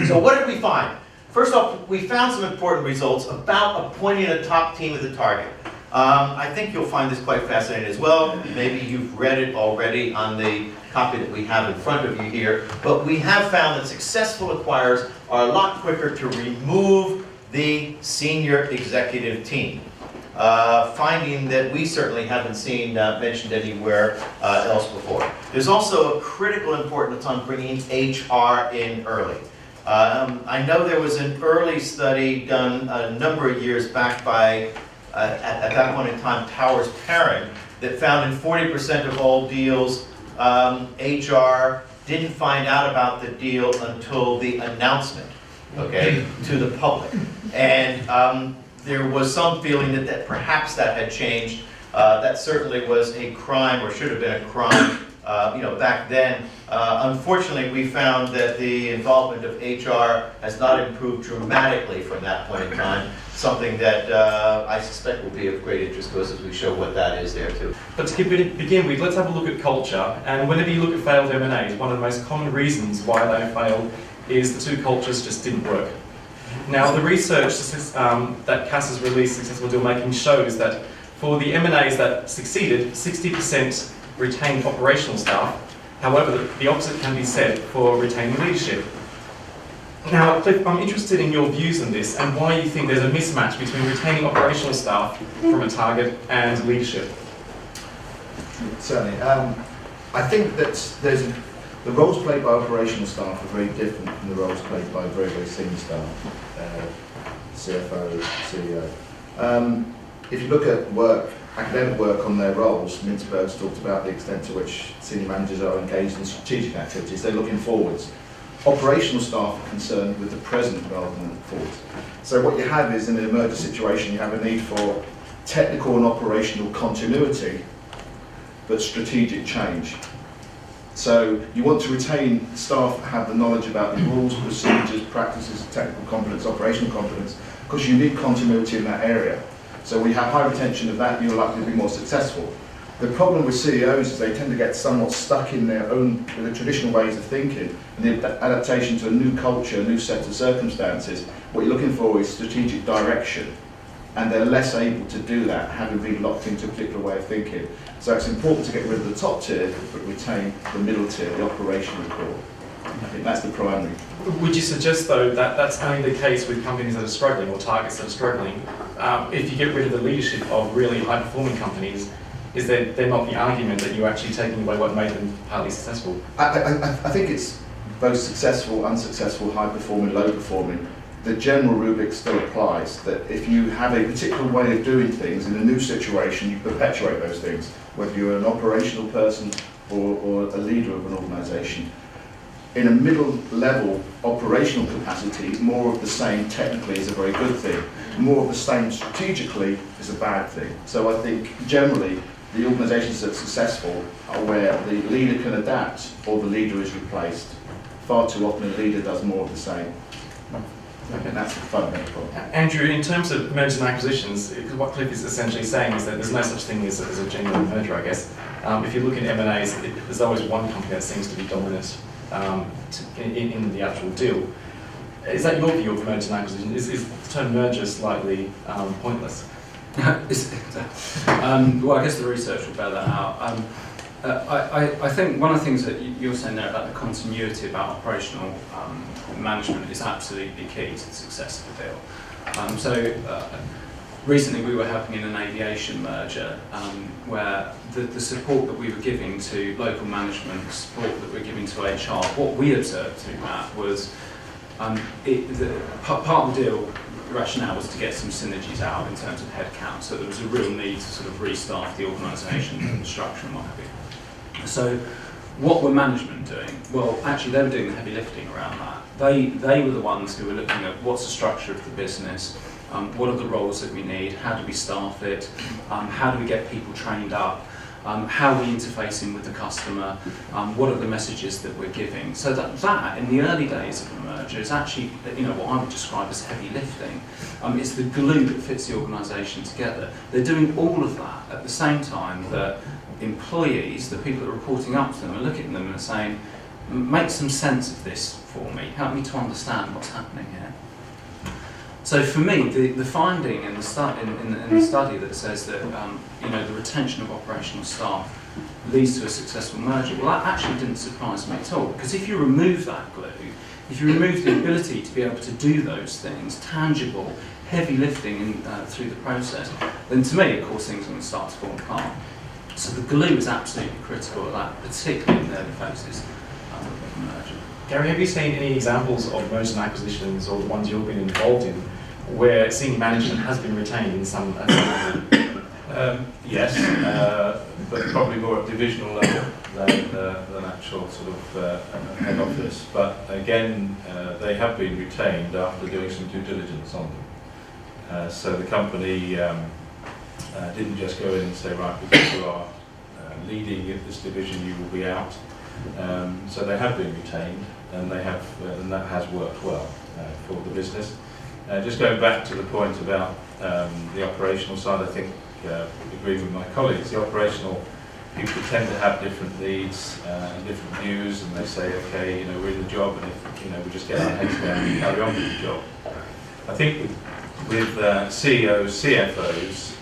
So what did we find? First off, we found some important results about appointing a top team as a target. I think you'll find this quite fascinating as well. Maybe you've read it already on the copy that we have in front of you here. But we have found that successful acquirers are a lot quicker to remove the senior executive team. Finding that we certainly haven't seen mentioned anywhere else before. There's also a critical importance on bringing HR in early. I know there was an early study done a number of years back by, at that point in time, Towers Perrin, that found in 40% of all deals, HR didn't find out about the deal until the announcement, okay, to the public. And there was some feeling that perhaps that had changed. That certainly was a crime, or should have been a crime, back then. Unfortunately, we found that the involvement of HR has not improved dramatically from that point in time, something that I suspect will be of great interest to us as we show what that is there too. But to begin with, let's have a look at culture. And whenever you look at failed M&As, one of the most common reasons why they failed is the two cultures just didn't work. Now, the research that Cass has released, Successful Dealmaking, shows that for the M&As that succeeded, 60% retained operational staff. However, the opposite can be said for retaining leadership. Now, Cliff, I'm interested in your views on this and why you think there's a mismatch between retaining operational staff from a target and leadership. Certainly. I think that the roles played by operational staff are very different from the roles played by very, very senior staff, CFO, CEO. If you look at academic work on their roles, Mintzberg's talked about the extent to which senior managers are engaged in strategic activities. They're looking forwards. Operational staff are concerned with the present rather than forwards. So what you have is, in an merger situation, you have a need for technical and operational continuity, but strategic change. So you want to retain staff that have the knowledge about the rules, procedures, practices, technical competence, operational competence, because you need continuity in that area. So when you have high retention of that, you're likely to be more successful. The problem with CEOs is they tend to get somewhat stuck in their own, with the traditional ways of thinking, and the adaptation to a new culture, a new set of circumstances. What you're looking for is strategic direction, and they're less able to do that, having been locked into a particular way of thinking. So it's important to get rid of the top tier, but retain the middle tier, the operational core. I think that's the primary. Would you suggest, though, that that's only the case with companies that are struggling or targets that are struggling? If you get rid of the leadership of really high-performing companies, is there not the argument that you're actually taking away what made them partly successful? I think it's both successful, unsuccessful, high-performing, low-performing. The general rubric still applies, that if you have a particular way of doing things in a new situation, you perpetuate those things, whether you're an operational person or a leader of an organisation. In a middle-level operational capacity, more of the same technically is a very good thing. More of the same strategically is a bad thing. So I think generally the organisations that are successful are where the leader can adapt or the leader is replaced. Far too often the leader does more of the same. And that's the fundamental problem. Andrew, in terms of mergers and acquisitions, what Cliff is essentially saying is that there's no such thing as a genuine merger, I guess. If you look at M&As, there's always one company that seems to be dominant in the actual deal. Is that your view of mergers and acquisition? Is the term merger slightly pointless? Well, I guess the research will bear that out. I think one of the things that you were saying there about the continuity about operational management is absolutely key to the success of the deal. Recently we were helping in an aviation merger where the support that we were giving to local management, support that we were giving to HR, what we observed through that was part of the deal rationale was to get some synergies out in terms of headcount, so there was a real need to sort of restaff the organisation and the structure and what have you. So what were management doing? Well, actually they were doing the heavy lifting around that. They were the ones who were looking at what's the structure of the business, what are the roles that we need, how do we staff it, how do we get people trained up, how are we interfacing with the customer, what are the messages that we're giving. So that in the early days of a merger is actually, what I would describe as heavy lifting. It's the glue that fits the organisation together. They're doing all of that at the same time that employees, the people that are reporting up to them, are looking at them and saying, make some sense of this for me. Help me to understand what's happening here. So for me, the finding in the study that says that the retention of operational staff leads to a successful merger, well, that actually didn't surprise me at all, because if you remove that glue, if you remove the ability to be able to do those things, tangible, heavy lifting through the process, then to me, of course, things are going to start to fall apart. So the glue is absolutely critical of that, particularly in the early phases of the merger. Gary, have you seen any examples of mergers and acquisitions, or the ones you've been involved in, where senior management has been retained in some level? Yes, but probably more at divisional level than actual sort of head office. But again, they have been retained after doing some due diligence on them. So the company didn't just go in and say, right, because you are leading this division, you will be out. So they have been retained, and they have, and that has worked well for the business. Just going back to the point about the operational side, I think, agree with my colleagues, the operational people tend to have different needs and different views, and they say, okay, we're in the job, and if we just get our heads down and carry on with the job. I think with CEOs, CFOs,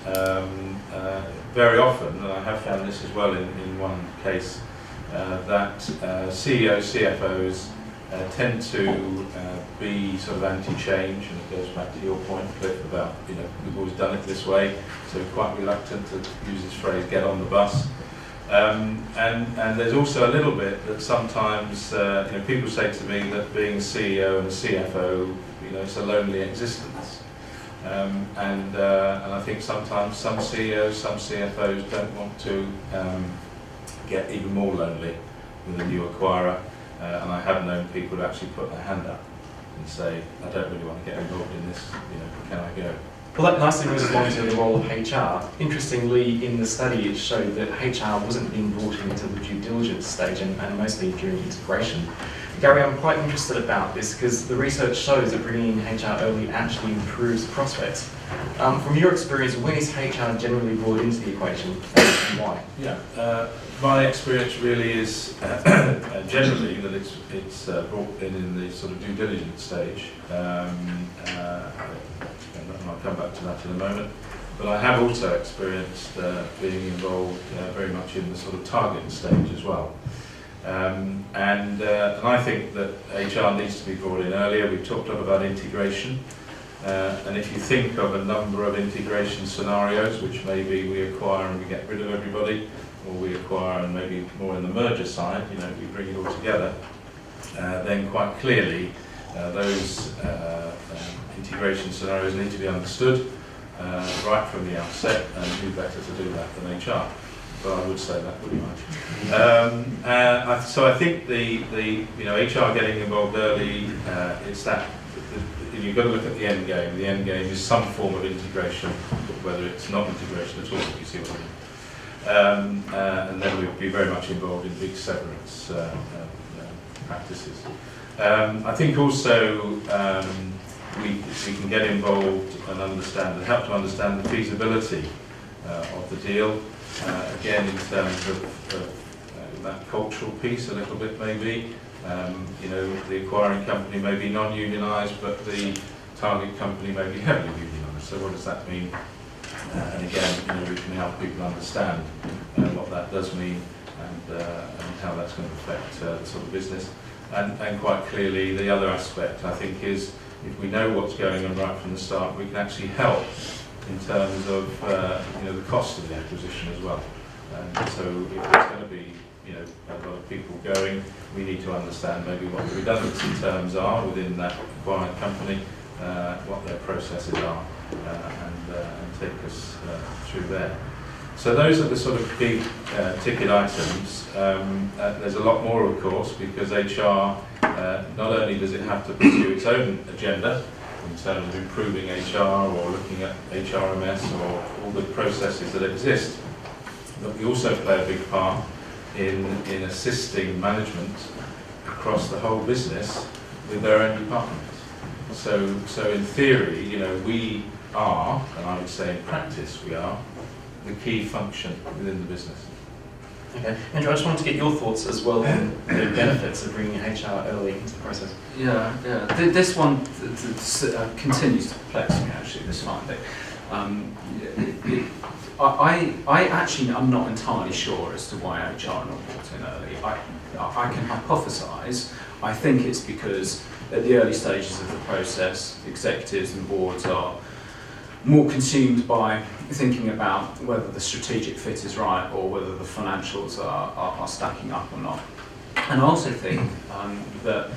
very often, and I have found this as well in one case, that CEOs, CFOs tend to be sort of anti-change, and it goes back to your point, Cliff, about we've always done it this way, so quite reluctant to use this phrase, get on the bus. And there's also a little bit that sometimes people say to me that being a CEO and a CFO, it's a lonely existence. And I think sometimes some CEOs, some CFOs don't want to get even more lonely with a new acquirer. And I have known people who actually put their hand up and say, I don't really want to get involved in this, can I go? Well, that nicely moves along to the role of HR. Interestingly, in the study, it showed that HR wasn't being brought into the due diligence stage and mostly during integration. Gary, I'm quite interested about this because the research shows that bringing in HR early actually improves prospects. From your experience, when is HR generally brought into the equation and why? Yeah, my experience really is generally that it's brought in the sort of due diligence stage. And I'll come back to that in a moment. But I have also experienced being involved very much in the sort of target stage as well. And I think that HR needs to be brought in earlier. We've talked a lot about integration. And if you think of a number of integration scenarios, which maybe we acquire and we get rid of everybody, or we acquire and maybe more in the merger side, we bring it all together, then quite clearly those integration scenarios need to be understood right from the outset, and who better to do that than HR? But I would say that pretty much. So I think the HR getting involved early, it's that you've got to look at the end game. The end game is some form of integration, whether it's not integration at all, if you see what I mean. And then we'd be very much involved in big severance practices. I think also we can get involved and understand and help to understand the feasibility of the deal. Again, in terms of that cultural piece, a little bit maybe. The acquiring company may be non-unionised, but the target company may be heavily unionised. So what does that mean? And again, we can help people understand what that does mean and how that's going to affect the sort of business. And quite clearly, the other aspect, I think, is if we know what's going on right from the start, we can actually help in terms of the cost of the acquisition as well. And so if there's going to be a lot of people going, we need to understand maybe what the redundancy terms are within that acquired company, what their processes are, and take us through there. So those are the sort of big ticket items. There's a lot more, of course, because HR, not only does it have to pursue its own agenda in terms of improving HR or looking at HRMS or all the processes that exist, but we also play a big part in assisting management across the whole business with their own departments. So in theory, we are, and I would say in practice we are, the key function within the business. Okay, Andrew, I just wanted to get your thoughts as well on the benefits of bringing HR early into the process. Yeah. This one continues to perplex me, actually, this finding. I actually am not entirely sure as to why HR are not brought in early. I can hypothesise. I think it's because at the early stages of the process, executives and boards are more consumed by thinking about whether the strategic fit is right or whether the financials are stacking up or not. And I also think that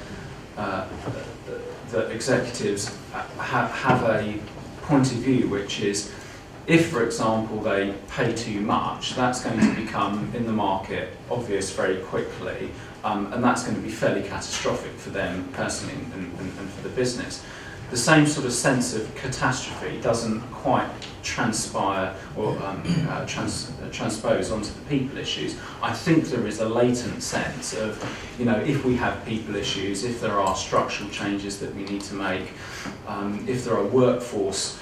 executives have a point of view which is, if, for example, they pay too much, that's going to become in the market obvious very quickly, and that's going to be fairly catastrophic for them personally and for the business. The same sort of sense of catastrophe doesn't quite transpire or transpose onto the people issues. I think there is a latent sense of, if we have people issues, if there are structural changes that we need to make, if there are workforce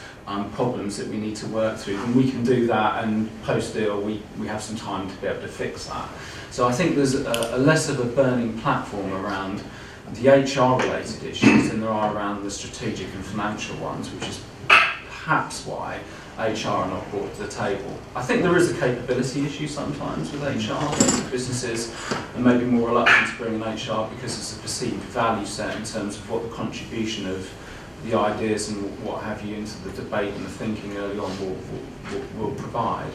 problems that we need to work through, then we can do that, and post-deal we have some time to be able to fix that. So I think there's a less of a burning platform around the HR-related issues than there are around the strategic and financial ones, which is perhaps why HR are not brought to the table. I think there is a capability issue sometimes with HR. Businesses are maybe more reluctant to bring in HR because it's a perceived value set in terms of what the contribution of the ideas and what have you into the debate and the thinking early on will provide.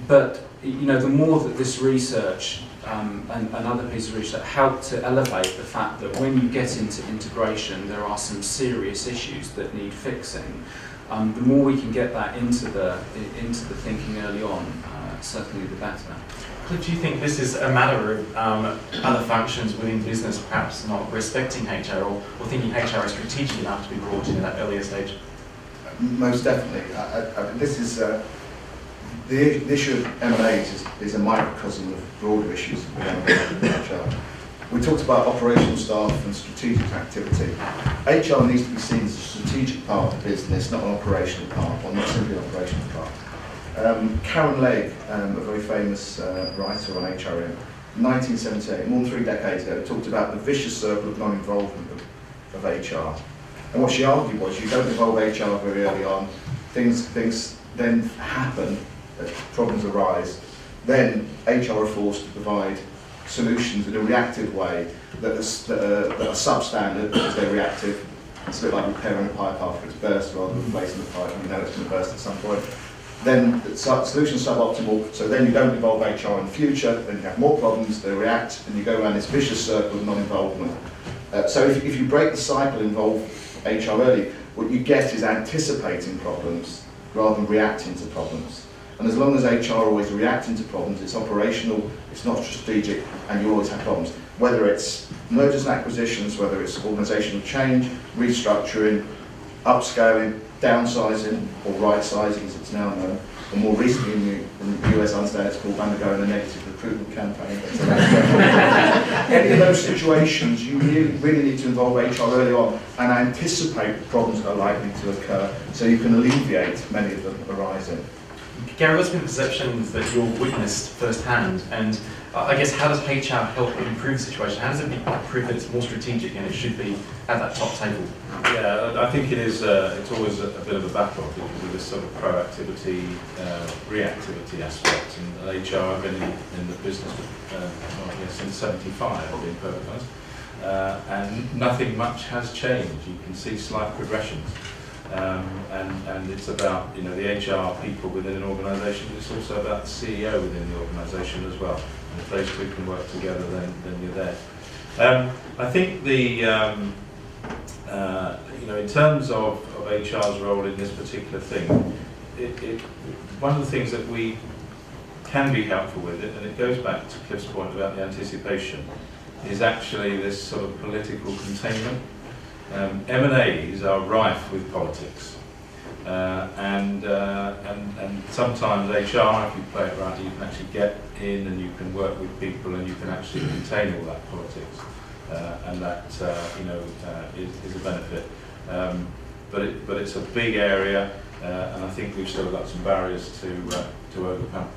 But the more that this research and other pieces of research help to elevate the fact that when you get into integration, there are some serious issues that need fixing. The more we can get that into the thinking early on, certainly the better. Cliff, do you think this is a matter of other functions within business perhaps not respecting HR or thinking HR is strategic enough to be brought in at that earlier stage? Most definitely. This is the issue of M&A is a microcosm of broader issues within HR. We talked about operational staff and strategic activity. HR needs to be seen as a strategic part of the business, not an operational part, or not simply an operational part. Karen Legg, a very famous writer on HR in 1978, more than 3 decades ago, talked about the vicious circle of non-involvement of HR. And what she argued was, you don't involve HR very early on, things then happen, problems arise, then HR are forced to provide solutions in a reactive way that are substandard because they're reactive. It's a bit like repairing a pipe after it's burst rather than replacing the pipe, and you know it's going to burst at some point. Then the solution is suboptimal, so then you don't involve HR in the future, then you have more problems, they react, and you go around this vicious circle of non-involvement. So if you break the cycle, involve HR early, what you get is anticipating problems rather than reacting to problems. And as long as HR are always reacting to problems, it's operational, it's not strategic, and you always have problems. Whether it's mergers and acquisitions, whether it's organisational change, restructuring, upscaling, downsizing, or right-sizing as it's now known, or more recently in the US, I understand it's called undergoing a negative recruitment campaign. Any of those situations, you really need to involve HR early on and anticipate the problems that are likely to occur so you can alleviate many of them arising. Gary, what's been perceptions that you've witnessed firsthand, and I guess how does HR help improve the situation? How does it prove that it's more strategic and it should be at that top table? Yeah, I think it is. It's always a bit of a battle because of this sort of proactivity, reactivity aspect. And HR have been in the business since '75, I've been perfectly honest, and nothing much has changed. You can see slight progressions. And it's about the HR people within an organisation, but it's also about the CEO within the organisation as well. And if those two can work together, then you're there. I think the in terms of HR's role in this particular thing, one of the things that we can be helpful with it, and it goes back to Cliff's point about the anticipation, is actually this sort of political containment. M&As are rife with politics, and sometimes HR, if you play it right, you can actually get in and you can work with people and you can actually contain all that politics, and that is a benefit. But it's a big area, and I think we've still got some barriers to overcome.